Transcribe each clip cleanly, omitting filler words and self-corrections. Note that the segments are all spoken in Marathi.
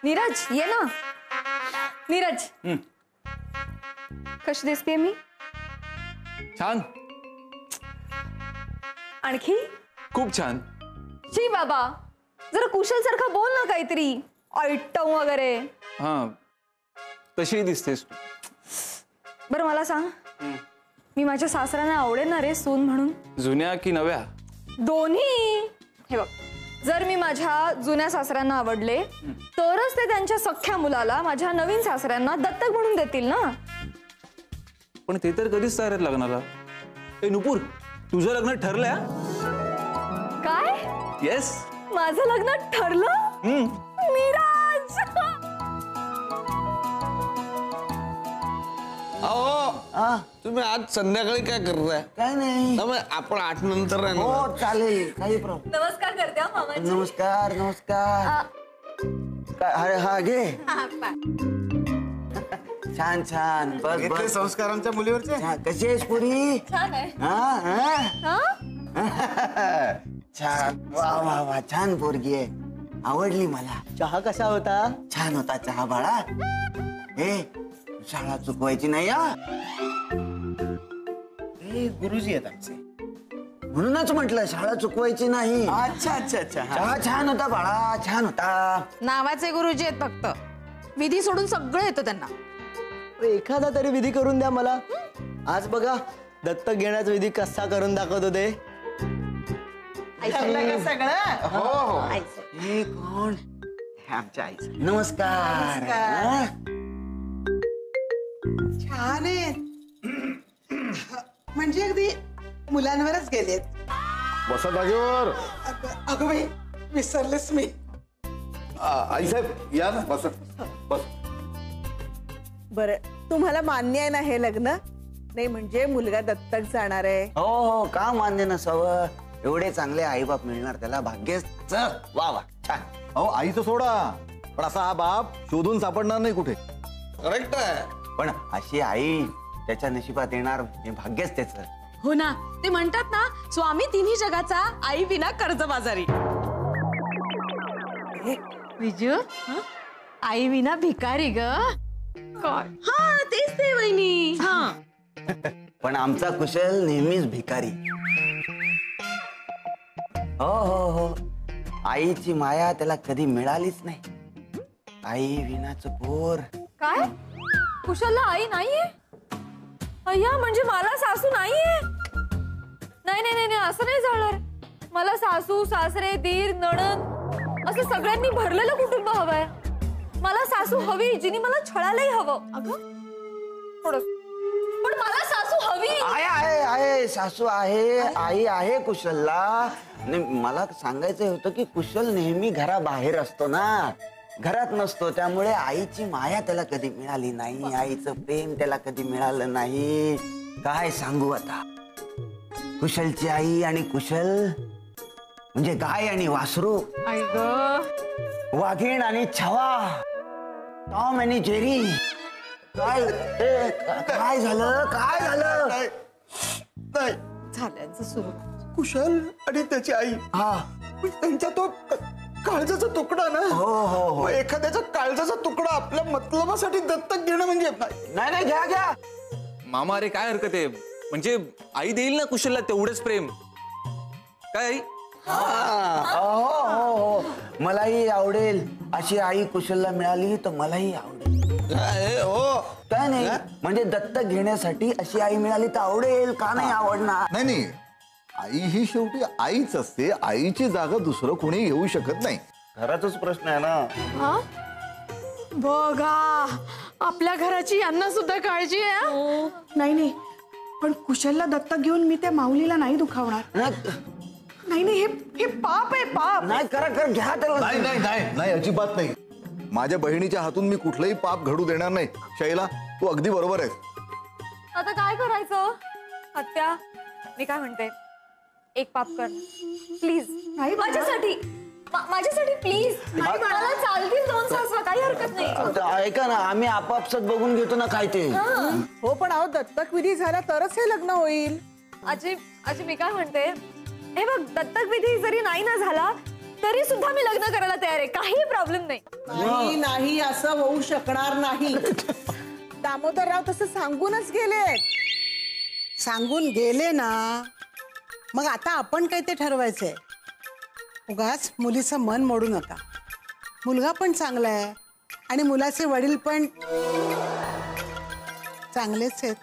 नीरज ये ना. नीरज कशी दिसतेय मी? छान. आणखी? खूप छान. शी बाबा, जरा कुशल सारखं बोल ना काहीतरी, आयटम वगैरे. हा, तशी दिसतेस तू. बरं मला सांग, मी माझ्या सासऱ्यांना आवडेल ना रे सून म्हणून? जुन्या की नव्या? दोन्ही. हे बघ, जर मी माझ्या जुन्या सासऱ्यांना आवडले तरच ते त्यांच्या सख्ख्या मुलाला माझ्या नवीन सासऱ्यांना दत्तक म्हणून देतील ना. पण ते तर कधीच तयारीत लागणार. ए नुपूर, तुझं लग्न ठरलंय? काय? येस, माझं लग्न ठरलं? नीरज, अहो तुम्ही आज संध्याकाळी काय करताय? काय नाही. आपण 8 नंतर आहे ना? हो चालेल, काही प्रॉब्लेम. नमस्कार करते हा मामाजी. नमस्कार नमस्कार. अरे हा घे. छान छान. बस बस. संस्कारांच्या मुलीवरचे. कशी आहेस पुरी? छान आहे. छान. वा वा वा, छान पोरगी आहे, आवडली मला. चहा कसा होता? छान होता चहा बाळा. हे शाळा चुकवायची नाही हा. हे गुरुजी आहेत आमचे, म्हणूनच म्हटलं शाळा चुकवायची नाही. अच्छा अच्छा अच्छा. चहा छान होता बाळा, छान होता. नावाचे गुरुजी आहेत फक्त, विधी सोडून सगळं येतं त्यांना. एखादा तरी विधी करून द्या मला. आज बघा दत्तक घेण्याचा विधी कसा करून दाखवत होते. सगळं हो हो. हे कोण? हे आमच्या आई. नमस्कार. छान आहेत. म्हणजे अगदी मुलांवरच गेलेत. बसा जागेवर. अगं बाई, विसरलेच मी. आई साहेब या ना, बसा. बस. बरं, तुम्हाला मान्य आहे ना हे लग्न? नाही म्हणजे मुलगा दत्तक जाणार आहे. हो हो, का मान्य नसावं? एवढे चांगले आईबाप मिळणार त्याला भाग्यच. वा वा, छान. अहो आईचं सोडा, पण असा हा बाप शोधून सापडणार नाही कुठे. करेक्ट आहे. पण अशी आई त्याच्या नशिबात येणार हे भाग्यच त्याचं. हो ना, ते म्हणतात ना, स्वामी तिन्ही जगाचा, आई विना कर्जबाजारी. विजू, आई विना भिकारी ग. काय? हा तेच ते वहिनी. हा पण आमचा कुशल नेहमीच भिकारी. हो हो हो, आईची माया त्याला कधी मिळालीच नाही. आई विनाचं पोर. काय? कुशलला आई नाहीये? अय्या, म्हणजे मला सासू नाहीये? नाही नाही नाही, असं नाही झालं. मला सासू सासरे दीर नणंद असं सगळ्यांनी भरलेलं कुटुंब हवंय. मला सासू हवी जिनी मला छळायलाही हवं. अगं थोडं, पण मला सासू हवी. आहे सासू आहे, आई आहे कुशलला. मला सांगायचं होतं की कुशल नेहमी घराबाहेर असतो ना, घरात नसतो. त्यामुळे आईची माया त्याला कधी मिळाली नाही, आईचं प्रेम त्याला कधी मिळालं नाही. काय सांगू आता, कुशलची आई आणि कुशल म्हणजे गाय आणि वासरू, वाघीण आणि छवा, टॉम आणि जेरी. काय झालं? काय झालं? नाही झाल्यांचं सुरू. कुशल आणि त्याची आई, हा, त्यांचा तो काळजाचा तुकडा ना. हो हो हो. एखाद्याचा काळजाचा तुकडा आपल्या मतलबासाठी दत्तक घेणं म्हणजे नाही नाही, घ्या घ्या. मामा अरे काय हरकत आहे, म्हणजे आई देईल ना कुशलला तेवढंच प्रेम. काय आई? हो हो हो, मलाही आवडेल अशी आई कुशलला मिळाली तर मलाही आवडेल. हो. काय नाही, म्हणजे दत्तक घेण्यासाठी अशी आई मिळाली तर आवडेल, का नाही आवडणार? नाही नाही, आई ही शेवटी आईच असते. आईची जागा दुसरं कोणी घेऊ शकत नाही. घराचाच प्रश्न आहे ना. बघा, आपल्या घराची यांना सुद्धा काळजी आहे. नाही नाही, पण कुशलला दत्तक घेऊन मी त्या माऊलीला नाही दुखावणार. नाही नाही, हे पाप आहे, पाप. नाही, करा करा, घ्या त्याला. नाही नाही नाही नाही, अजिबात नाही. माझ्या बहिणीच्या हातून मी कुठलंही पाप घडू देणार नाही. शैला, तू अगदी बरोबर आहेस. आता काय करायचं? आत्या, मी काय म्हणते, एक पाप कर प्लीज. माझ्यासाठी, माझ्यासाठी प्लीज. मला चालतील 2 सासवा, काही हरकत नाही. ऐका ना, आम्ही आपापसात बघून घेतो ना काय ते. हो, पण अहो दत्तक विधी झाला तरच हे लग्न होईल. आजी, मी काय म्हणते, हे हे बघ, दत्तक विधी जरी नाही ना झाला तरी सुद्धा मी लग्न करायला तयार आहे, काही प्रॉब्लेम नाही. नाही नाही, असं होऊ शकणार नाही. दामोदरराव तसं सांगूनच गेले. सांगून गेले ना, मग आता आपण काय ते ठरवायचंय. उगाच मुलीचं मन मोडू नका. मुलगा पण चांगला आहे आणि मुलाचे वडील पण चांगलेच आहेत.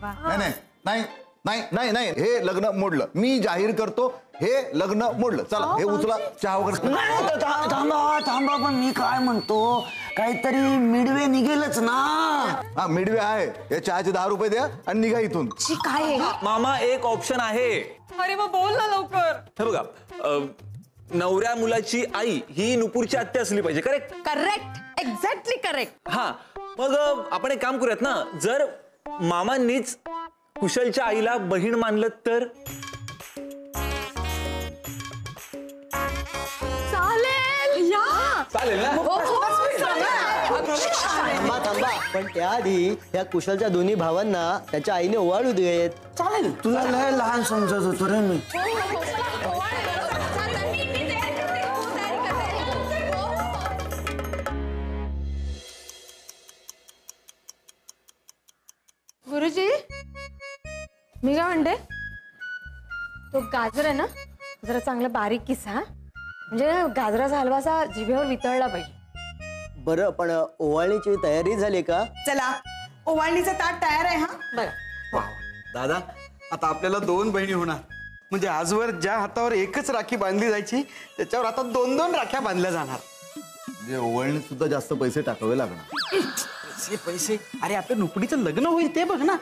नाही नाही नाही नाही नाही नाही, हे लग्न मोडलं. मी जाहीर करतो, हे लग्न मोडलं. चला हे उचला, चहा वगैरे. नाही, थांबा थांबा, पण मी काय म्हणतो, काहीतरी मिडवे निघेलच ना. हा मिडवे आहे. या चहाचे 10 रुपये द्या आणि निघा इथून. काय मामा एक ऑप्शन आहे. अरे मग बोल ना लवकर. हे बघा, नवऱ्या मुलाची आई ही नुपूरची आत्या असली पाहिजे. करेक्ट? Correct, exactly correct. हा, मग आपण एक काम करूयात ना, जर मामांनीच कुशलच्या आईला बहीण मानलं तर? चालेल. चालेल ना? थांबा थांबा, पण त्याआधी या कुशलच्या दोन्ही भावांना त्याच्या आईने ओवाळू देत. चालेल, तुला लय लहान समजत होतो रे मी. गुरुजी, मी काय म्हणते, तो गाजर आहे ना, जरा चांगला बारीक किसा, म्हणजे गाजराचा हलवा असा जिभेवर वितळला पाहिजे. बरं, पण ओवाळणीची तयारी झाली का? चला, ओवाळणीचं ताट तयार आहे. हा बघा. दादा, आता आपल्याला 2 बहिणी होणार. म्हणजे आजवर ज्या हातावर एकच राखी बांधली जायची, त्याच्यावर आता 2-2 राख्या बांधल्या जाणार. म्हणजे ओवळणीत सुद्धा जास्त पैसे टाकावे लागणार. पैसे, अरे आपल्या नुकडीचं लग्न होईल ते बघ ना.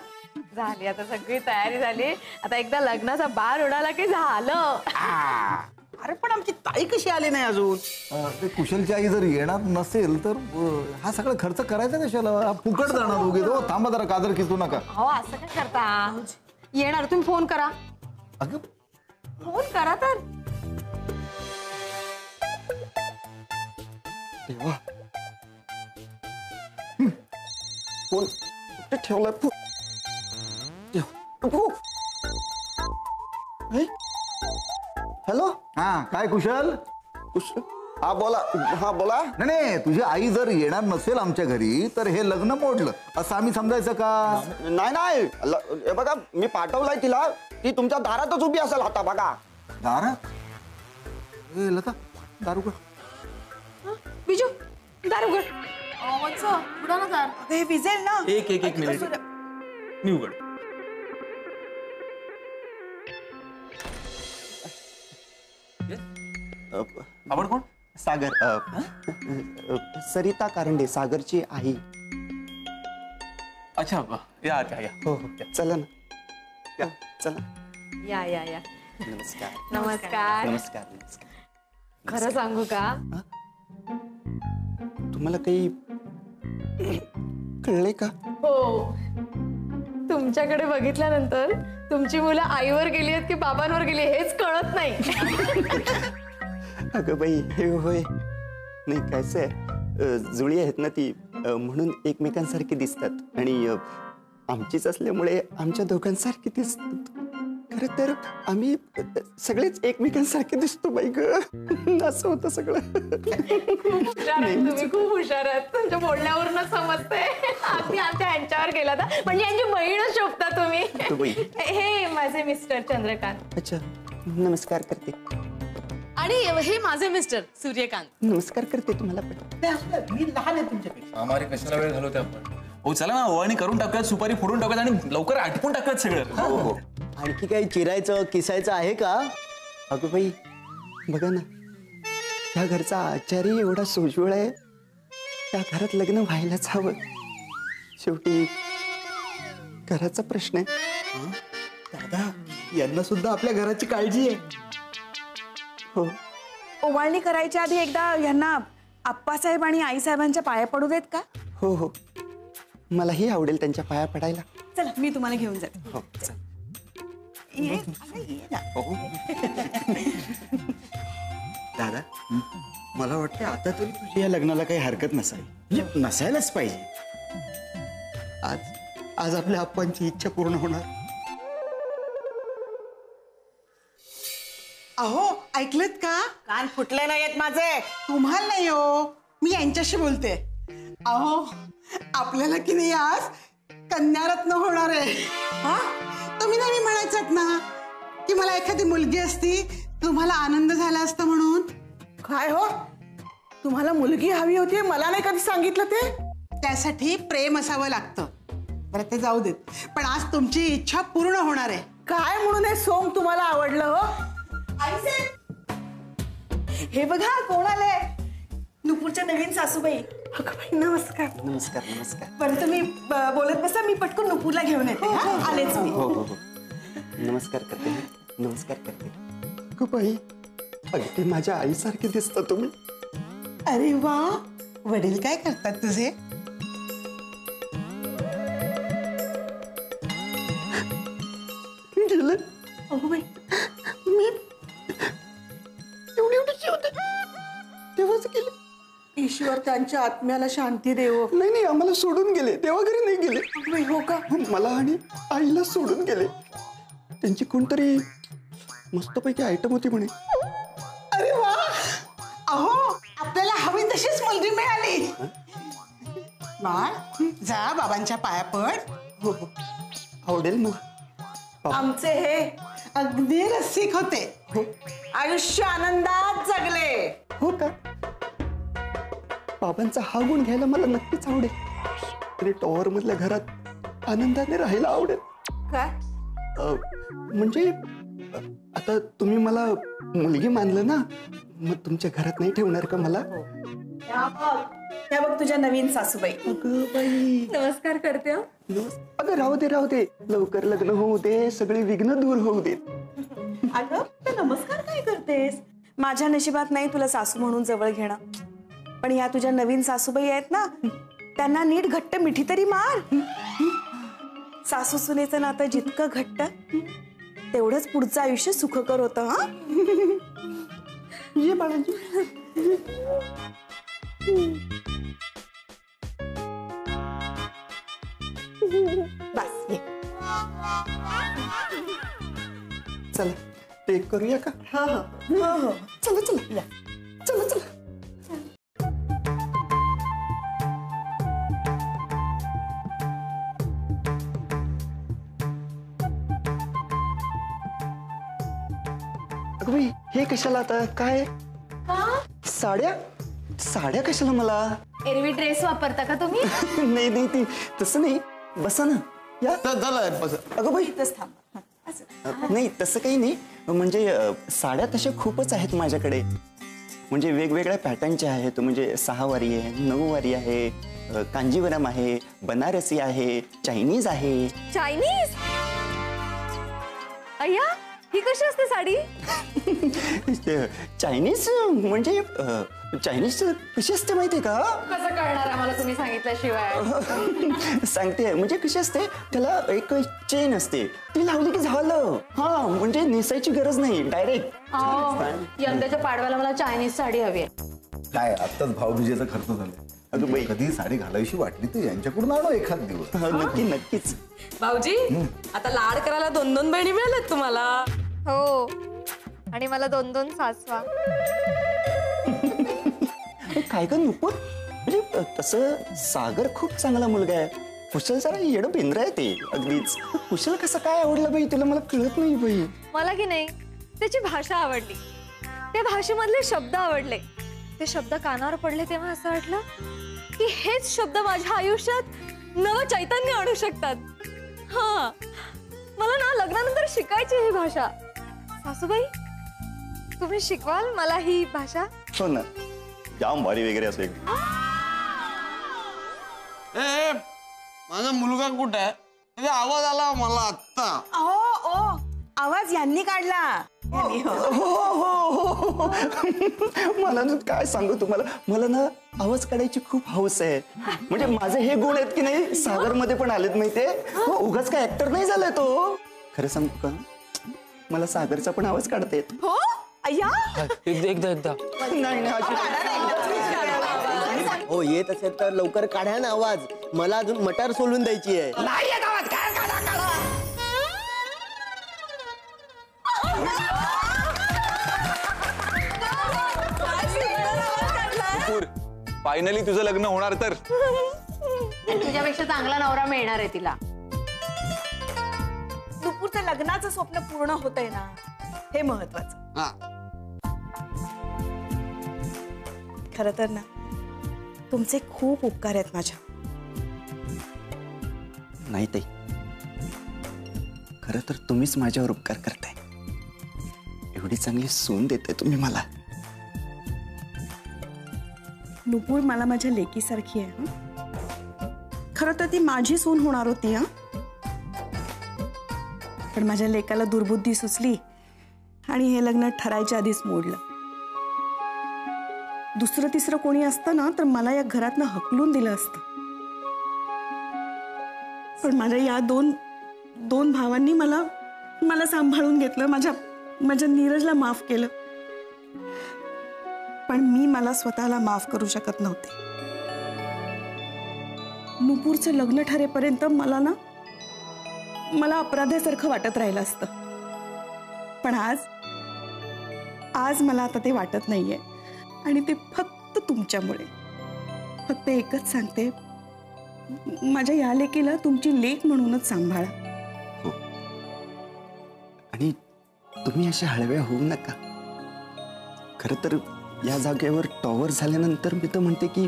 झाली आता सगळी तयारी झाली. आता एकदा लग्नाचा बार उडाला की झालं. अरे पण आमची ताई कशी आली नाही अजून? ते कुशलची आई जर येणार नसेल तर हा सगळा खर्च करायचा कशाला? हा फुकट जाणार दोघे. तो थांबा जरा, काजर किसू नका. हो, असं काय करता? येणार, तुम्ही फोन करा. अगं फोन करा तर. देवा, फोन कुठे ठेवलाय? हॅलो. हा काय कुशल? हा बोला. हा बोला. नाही नाही, तुझी आई जर येणार नसेल आमच्या घरी तर हे लग्न मोडलं असं आम्ही समजायचं का? नाही नाही, हे बघा, मी पाठवलाय तिला. ती तुमच्या दारातच उभी असेल आता बघा. दारात? ए लता, दारू का? बिजू, दार उघड. उघडा ना दार. हे विजेल ना. एक मिनिट, मी उघड. आपण कोण? सागर, सरिता कारंडे, सागरची आई. अच्छा, या या या. हो हो, चला ना. या, चला. या या या. नमस्कार. नमस्कार. नमस्कार. नमस्कार. खरं सांगू का, तुम्हाला काही कळले का? हो, तुमच्याकडे बघितल्यानंतर तुमची मुलं आईवर गेली आहेत की बाबांवर गेली हेच कळत नाही. अगं बाई, हे होय नाही, कायचं आहे, जुळी आहेत ना ती, म्हणून एकमेकांसारखी दिसतात आणि आमचीच असल्यामुळे आमच्या दोघांसारखी दिसतात. खरं तर आम्ही सगळेच एकमेकांसारखे दिसतो बाई ग. असं होतं सगळं. तुम्ही खूप हुशार आहात, तुमच्या बोलण्यावरून समजते. अगदी आमच्या यांच्यावर गेला तर म्हणजे यांची बहीणच शोभता तुम्ही. हे माझे मिस्टर चंद्रकांत. अच्छा, नमस्कार करते. आणि हे माझे मिस्टर सूर्यकांत. नमस्कार करते तुम्हाला पण. मी लहान आहे तुमच्यापेक्षा. आम्हाला कशाला वेळ घालवते आपण? हो चला ना, ओवाळणी करून टाकूयात, सुपारी फोडून टाकूयात आणि लवकर आटपून टाकूयात सगळं. हो हो. आणखी काही चिरायचं किसायचं आहे का? अगं बाई, बघा ना, त्या घरचा आचार्य एवढा सोज्वळ आहे. त्या घरात लग्न व्हायलाच हवं. शेवटी घराचा प्रश्न आहे. दादा, यांना सुद्धा आपल्या घराची काळजी आहे. हो. ओवाळणी करायच्या आधी एकदा यांना आप्पासाहेब आणि आईसाहेबांच्या पाया पडू देत का? हो हो, मलाही आवडेल त्यांच्या पाया पडायला. चला, मी तुम्हाला घेऊन जाते. हो, चल. ये, अगं ये ना. दादा, मला वाटतं आता तरी तुझ्या या लग्नाला काही हरकत नसावी. म्हणजे नसायलाच पाहिजे. आज आज आपल्या आप्पांची इच्छा पूर्ण होणार. अहो ऐकलेत का? कान फुटले नाहीयेत माझे. तुम्हाला नाही हो, मी यांच्याशी बोलते. अहो आपल्याला की नाही आज कन्यारत्न होणार आहे. हा तुम्ही नाही म्हणायचात ना की मला एखादी मुलगी असती तुम्हाला आनंद झाला असता म्हणून. काय हो, तुम्हाला मुलगी हवी होती, मला नाही कधी सांगितलं ते. त्यासाठी प्रेम असावं लागतं. बरं ते जाऊ देत, पण आज तुमची इच्छा पूर्ण होणार आहे. काय म्हणून हे सोंग तुम्हाला आवडलं हो? हे बघा कोण आलंय. नुपूरच्या नवीन सासूबाई. नमस्कार. नमस्कार नमस्कार. बरं तुम्ही बोलत बसा, मी पटकन नुपूरला घेऊन येते. आलेच मी. हो हो हो. नमस्कार करते. नमस्कार करते. बाई अगदी माझ्या आईसारखे दिसता तुम्ही. अरे वा, वडील काय करतात तुझे? गेले. अगो बाई, मी एवढी होते तेव्हाच गेले. ईश्वर त्यांच्या आत्म्याला शांती देवो. नाही आम्हाला सोडून गेले, देवाघरी नाही गेले. बाई, हो का? मला आणि आईला सोडून गेले. त्यांची कोणतरी मस्तपैकी आयटम होती म्हणे. अरे वा, अहो आपल्याला हवी तशीच मुलगी मिळाली. बाळ जा बाबांच्या पाया पड. हो हो आवडेल मला. आमचे हे अगदी रसिक होते. आयुष्य आनंदात जगले. हो का? बाबांचा हा गुण घ्यायला मला नक्कीच आवडेल. तरी टॉवर मधल्या घरात आनंदाने राहायला आवडेल. काय? म्हणजे आता तुम्ही मला मुलगी मानलं ना, मग तुमच्या घरात नाही ठेवणार का मला? त्या बघ तुझ्या नवीन सासूबाई. अगं बाई, नमस्कार करते हो. अगं राहू दे लवकर लग्न होऊ दे, सगळे विघ्न दूर होऊ दे. अगं ते नमस्कार काय करतेस? माझ्या नशिबात नाही तुला सासू म्हणून जवळ घेणं, पण या तुझ्या नवीन सासूबाई आहेत ना, त्यांना नीट घट्ट मिठी तरी मार. सासू सुनेचं नातं जितकं घट्ट तेवढंच पुढचं आयुष्य सुखकर होतं. हा ये बाळाजी. बस ये. चला टेक करूया का? हो हो हो. चला या. चला. अगं बाई, हे कशाला आता? काय साड्या कशाला मला? एरवी ड्रेस वापरता का तुम्ही? नाही ती तसं नाही. बसा ना या. अगं बाई इथंच थांब. नाही तसं काही नाही. म्हणजे साड्या तशा खूपच आहेत माझ्याकडे. म्हणजे वेगवेगळ्या पॅटर्नच्या आहेत. म्हणजे 6 वारी आहे, 9 वारी आहे, कांजीवरम आहे, बनारसी आहे, चायनीज आहे. चायनीज? अय्या, ही कशी असते साडी? चायनीज म्हणजे चायनीज कशी असते माहितीये का? कसं कळणार आम्हाला तुम्ही सांगितल्याशिवाय? सांगते. म्हणजे कशी असते, त्याला एक चेन असते, ती लावली की झालं. हा म्हणजे नेसायची गरज नाही, डायरेक्ट. यंदाच्या पाडव्याला मला चायनीज साडी हवी आहे. काय आत्ताच भाऊबीजेचा खर्च झाला. अगं बाई, कधी साडी घालायची वाटली तर यांच्याकडून आणो एखाद दिवस. नक्कीच. भाऊजी आता लाड करायला 2 बहिणी मिळाल्यात तुम्हाला. हो, आणि मला 2 सासवा. काय का नुपूर, म्हणजे तसं सागर खूप चांगला मुलगा आहे. कुशल जरा येडं बेंद्र आहे ते. अगदीच. कुशल कसं काय आवडलं बाई तुला? मला कळत नाही बाई. मला की नाही त्याची भाषा आवडली, त्या भाषेमधले शब्द आवडले. ते शब्द कानावर पडले तेव्हा असं वाटलं की हेच शब्द माझ्या आयुष्यात नवं चैतन्य आणू शकतात. हा, मला ना लग्नानंतर शिकायची ही भाषा. सासूबाई, तुम्ही शिकवाल मला ही भाषा? हो ना, जाम भारी वगैरे असेल. माझा मुलगा कुठे आहे? त्याचा आवाज आला मला आत्ता. ओ आवाज यांनी काढला. मला ना काय सांगू तुम्हाला, मला ना आवाज काढायची खूप हौस आहे. म्हणजे माझे हे गुण आहेत की नाही सागर मध्ये पण आलेत माहितीये. उगाच काय ऍक्टर नाही झालाय तो. खरं सांगू का, मला सागरचा पण आवाज काढता येत. हो अय्या, एकदा हो येत असेल तर लवकर काढा ना आवाज. मला अजून मटार सोलून द्यायची आहे. नुपूर, फायनली तुझं लग्न होणार तर. आणि तुझ्यापेक्षा चांगला नवरा मिळणार आहे तिला. नुपूरचं लग्नाचं स्वप्न पूर्ण होतंय ना, हे महत्वाचं. खरं तर ना, तुमचे खूप उपकार आहेत माझ्या. नाही ताई, खरं तर तुम्हीच माझ्यावर उपकार करताय. एवढी चांगली सून देताय तुम्ही मला. नुपूर मला माझ्या लेकीसारखी आहे. खरं तर ती माझी सून होणार होती. पण माझ्या लेकाला दुर्बुद्धी सुचली आणि हे लग्न ठरायच्या आधीच मोडलं. दुसरं तिसरं कोणी असतं ना तर मला या घरातनं हकलून दिलं असतं. पण माझ्या या दोन भावांनी मला सांभाळून घेतलं. माझ्या नीरजला माफ केलं. पण मी मला स्वतःला माफ करू शकत नव्हते. नुपूरचं लग्न ठरेपर्यंत मला अपराध्यासारखं वाटत राहिलं असतं. पण आज मला आता ते वाटत नाहीये. आणि ते फक्त तुमच्यामुळे. फक्त एकच सांगते, माझ्या या लेकीला तुमची लेक म्हणूनच सांभाळा. हो, आणि तुम्ही अशा हळव्या होऊ नका. खरं तर या जागेवर टॉवर झाल्यानंतर मी तर म्हणते की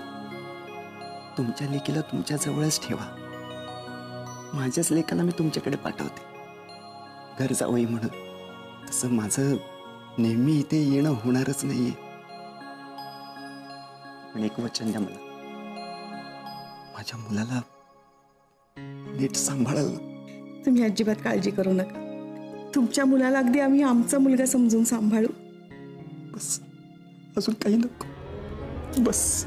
तुमच्या लेकीला तुमच्या जवळच ठेवा. माझ्याच लेकाला मी तुमच्याकडे पाठवते घर जावई म्हणून. तसं माझं नेहमी इथे येणं होणारच नाहीये. पण एक वचन द्या मला, माझ्या मुलाला नीट सांभाळायला. तुम्ही अजिबात काळजी करू नका. तुमच्या मुलाला अगदी आम्ही आमचा मुलगा समजून सांभाळू. बस, अजून काही नको. बस.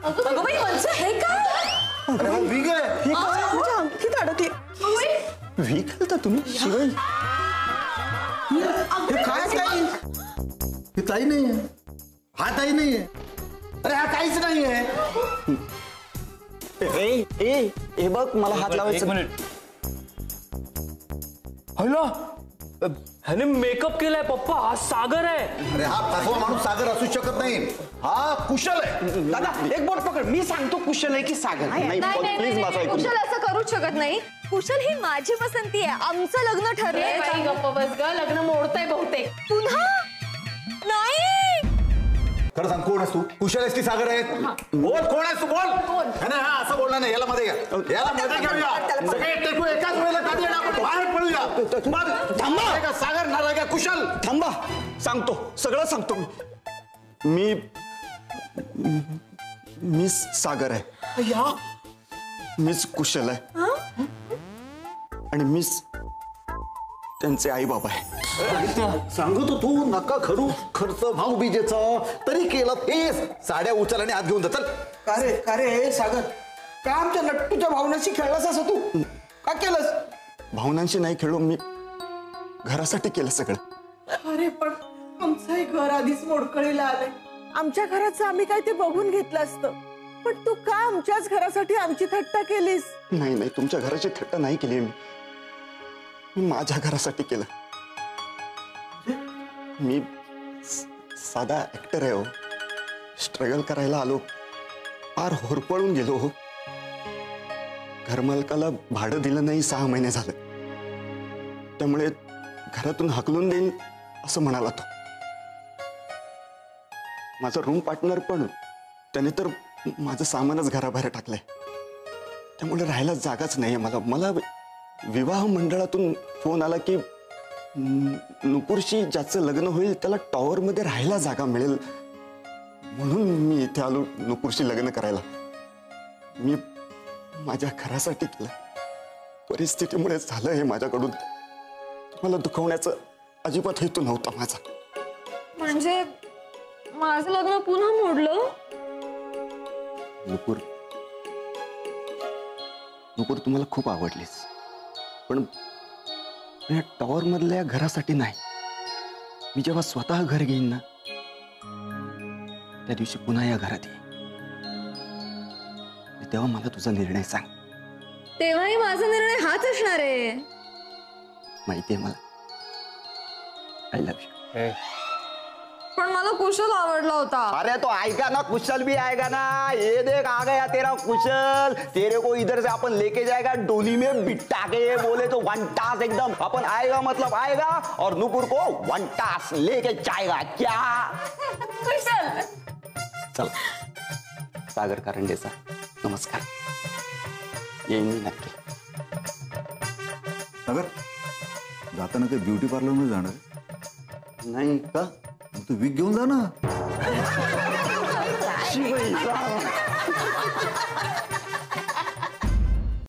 अगं बाई, मनसे हे काय? अंगठीत अडकले. व्ही घालता तुम्ही शिवाय? काय ताई? हे ताई नाहीये. हा ताई नाहीये. अरे हा काहीच नाहीये. हे बघ, मला हात लावायचं. हॅलो, ह्याने मेकअप केलाय पप्पा. हा सागर आहे. अरे हा फसवा माणूस सागर असू शकत नाही. हा कुशल आहे. दादा एक बोट पकड. मी सांगतो कुशल आहे की सागर. नाही, कुशल असं करूच शकत नाही. कुशल ही माझी पसंती आहे. आमचं लग्न ठरलंय. गप्प बस ग, लग्न मोडतंय बहुतेक. पुन्हा नाही. खरं सांग, कोण आहेस तू? कुशल आहेस की सागर आहे? बोल, कोण आहेस तू? बोल. नाही, हा असं बोलणार नाही. याला मध्ये घ्या. याला मध्ये घेऊया. सगळे टेकू एकाच वेळेला काढू. आपण बाहेर पडूया. थांबा. सागर नाराय का कुशल? थांबा, सांगतो, सगळं सांगतो. मी सागर आहे. मीच कुशल आहे. आणि मीच त्यांचे आई बाबा आहे. सांगतो तू नका खरू खर्च भाऊबीजेचा. तरी केलं हेच. साड्या उचल आणि हात घेऊन जा. चल. का रे सागर, का आमच्या नट्टूच्या भावनाशी खेळलास असं तू? का केलंस? भावनांशी नाही खेळू, मी घरासाठी केलं सगळं. अरे पण आमचंही घर आधीच मोडकळीला आलंय. आमच्या घराचं आम्ही काय ते बघून घेतलं असतं. पण तू का आमच्याच घरासाठी आमची थट्टा केलीस? नाही, तुमच्या घराची थट्टा नाही केली. मी माझ्या घरासाठी केलं. मी साधा ऍक्टर आहे हो. स्ट्रगल करायला आलो, फार होरपळून गेलो हो. घरमालकाला भाडं दिलं नाही 6 महिने झालं. त्यामुळे घरातून हकलून देईन असं म्हणाला तो. माझा रूम पार्टनर पण, त्याने तर माझं सामानच घराबाहेर टाकलंय. त्यामुळे राहायला जागाच नाहीये मला. विवाह मंडळातून फोन आला की नुपूरशी ज्याचं लग्न होईल त्याला टॉवर मध्ये राहायला जागा मिळेल, म्हणून मी इथे आलो नुपूरशी लग्न करायला. मी माझ्या घरासाठी केलं. परिस्थितीमुळे झालं हे माझ्याकडून. मला दुखवण्याचं अजिबात हेतू नव्हता माझा. म्हणजे माझं लग्न पुन्हा मोडलं? नुपूर, तुम्हाला खूप आवडलीस, पण या टॉवर मधल्या घरासाठी नाही. मी जेव्हा स्वतः घर घेईन ना, त्या दिवशी पुन्हा या घरात येईन. तेव्हा मला तुझा निर्णय सांग. तेव्हाही माझा निर्णय हाच असणार आहे. माहितीये मला. I love you. पण मला कुशल आवडला होता. अरे तो आएगा ना, कुशल भी आएगा ना. ये देख आ गया तेरा कुशल. तेरे को इधर से अपन लेके जाएगा डोली में बिठा के. बोले तो वन टास एकदम. अपन आएगा मतलब आएगा और नुपुर को वन टास लेके जाएगा. क्या कुशल चल. सागर कारंडेचा नमस्कार. येईन मी नक्की. सागर जाताना काही ब्युटी पार्लर मध्ये जाणार आहे? नाही का? तू वीक घेऊन जा ना.